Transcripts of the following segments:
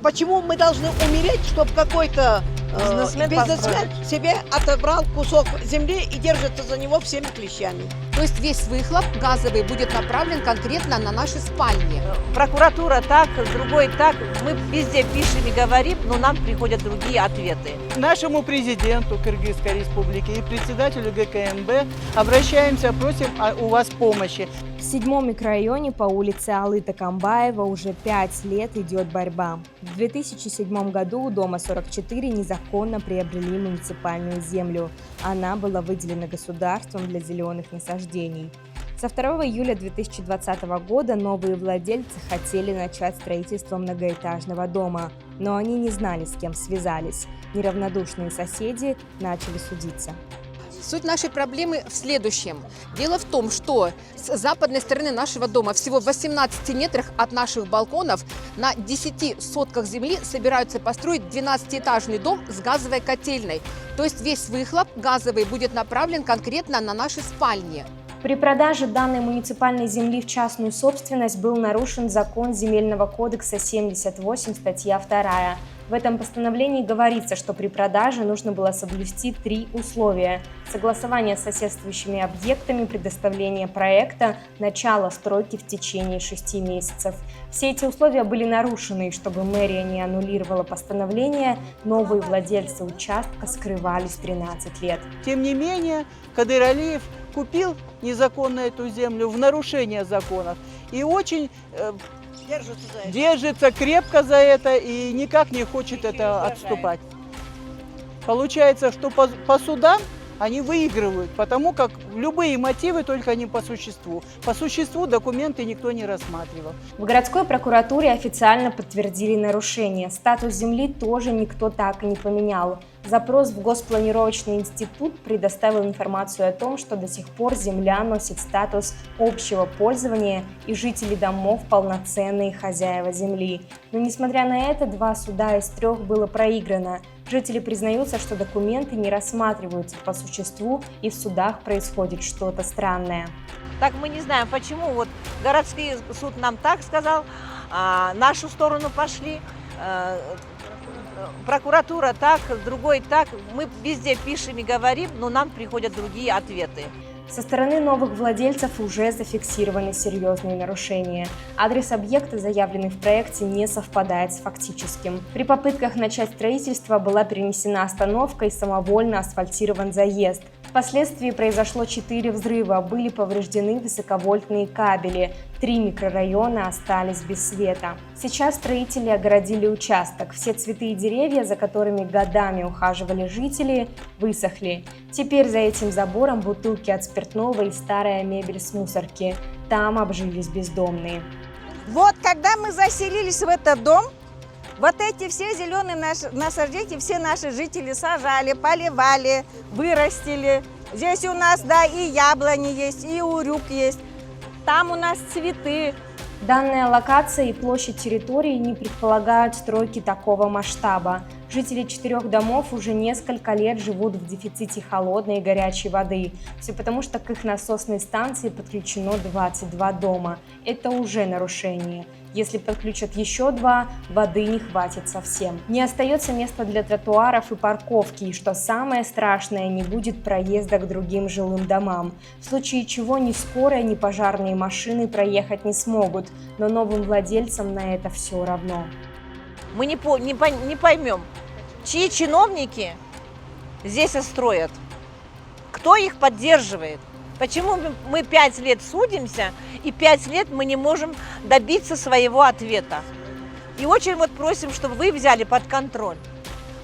Почему мы должны умереть, чтобы какой-то бизнесмен себе отобрал кусок земли и держится за него всеми клещами? То есть весь выхлоп газовый будет направлен конкретно на наши спальни. Прокуратура так, другой так. Мы везде пишем и говорим, но нам приходят другие ответы. Нашему президенту Кыргызской республики и председателю ГКМБ обращаемся, просим у вас помощи. В 7-м микрорайоне по улице Алыта Камбаева уже 5 лет идет борьба. В 2007 году у дома 44 незаконно приобрели муниципальную землю. Она была выделена государством для зеленых насаждений. Со 2 июля 2020 года новые владельцы хотели начать строительство многоэтажного дома, но они не знали, с кем связались. Неравнодушные соседи начали судиться. Суть нашей проблемы в следующем. Дело в том, что с западной стороны нашего дома, всего в 18 метрах от наших балконов, на 10 сотках земли собираются построить 12-этажный дом с газовой котельной. То есть весь выхлоп газовый будет направлен конкретно на наши спальни. При продаже данной муниципальной земли в частную собственность был нарушен закон Земельного кодекса 78, статья 2. В этом постановлении говорится, что при продаже нужно было соблюсти 3 условия: согласование с соседствующими объектами, предоставление проекта, начало стройки в течение 6 месяцев. Все эти условия были нарушены, и чтобы мэрия не аннулировала постановление, новые владельцы участка скрывались 13 лет. Тем не менее, Кадыр Алиев купил незаконно эту землю в нарушение законов и очень держится крепко за это и никак не хочет это отступать. Получается, что по судам они выигрывают, потому как любые мотивы, только не по существу. По существу документы никто не рассматривал. В городской прокуратуре официально подтвердили нарушение. Статус земли тоже никто так и не поменял. Запрос в Госпланировочный институт предоставил информацию о том, что до сих пор земля носит статус общего пользования и жители домов полноценные хозяева земли. Но несмотря на это, 2 суда из 3 было проиграно. Жители признаются, что документы не рассматриваются по существу и в судах происходит что-то странное. Так мы не знаем, почему. Вот городский суд нам так сказал, нашу сторону пошли. Прокуратура так, другой так. Мы везде пишем и говорим, но нам приходят другие ответы. Со стороны новых владельцев уже зафиксированы серьезные нарушения. Адрес объекта, заявленный в проекте, не совпадает с фактическим. При попытках начать строительство была перенесена остановка и самовольно асфальтирован заезд. Впоследствии произошло 4 взрыва, были повреждены высоковольтные кабели, 3 микрорайона остались без света. Сейчас строители огородили участок. Все цветы и деревья, за которыми годами ухаживали жители, высохли. Теперь за этим забором бутылки от спиртного и старая мебель с мусорки. Там обжились бездомные. Вот когда мы заселились в этот дом, вот эти все зеленые насаждения, все наши жители сажали, поливали, вырастили. Здесь у нас, да, и яблони есть, и урюк есть. Там у нас цветы. Данная локация и площадь территории не предполагают стройки такого масштаба. Жители 4 домов уже несколько лет живут в дефиците холодной и горячей воды. Все потому, что к их насосной станции подключено 22 дома. Это уже нарушение. Если подключат еще 2, воды не хватит совсем. Не остается места для тротуаров и парковки, и что самое страшное, не будет проезда к другим жилым домам. В случае чего ни скорая, ни пожарные машины проехать не смогут, но новым владельцам на это все равно. Мы не поймем, чьи чиновники здесь строят, кто их поддерживает. Почему мы 5 лет судимся, и 5 лет мы не можем добиться своего ответа? И очень вот просим, чтобы вы взяли под контроль.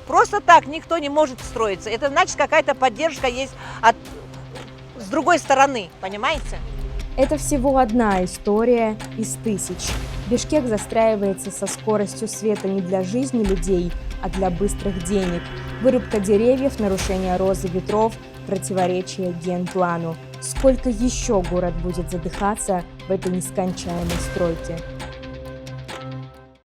Просто так никто не может строиться. Это значит, какая-то поддержка есть с другой стороны, понимаете? Это всего одна история из тысяч. Бишкек застраивается со скоростью света не для жизни людей, а для быстрых денег. Вырубка деревьев, нарушение розы ветров, противоречие генплану. Сколько еще город будет задыхаться в этой нескончаемой стройке?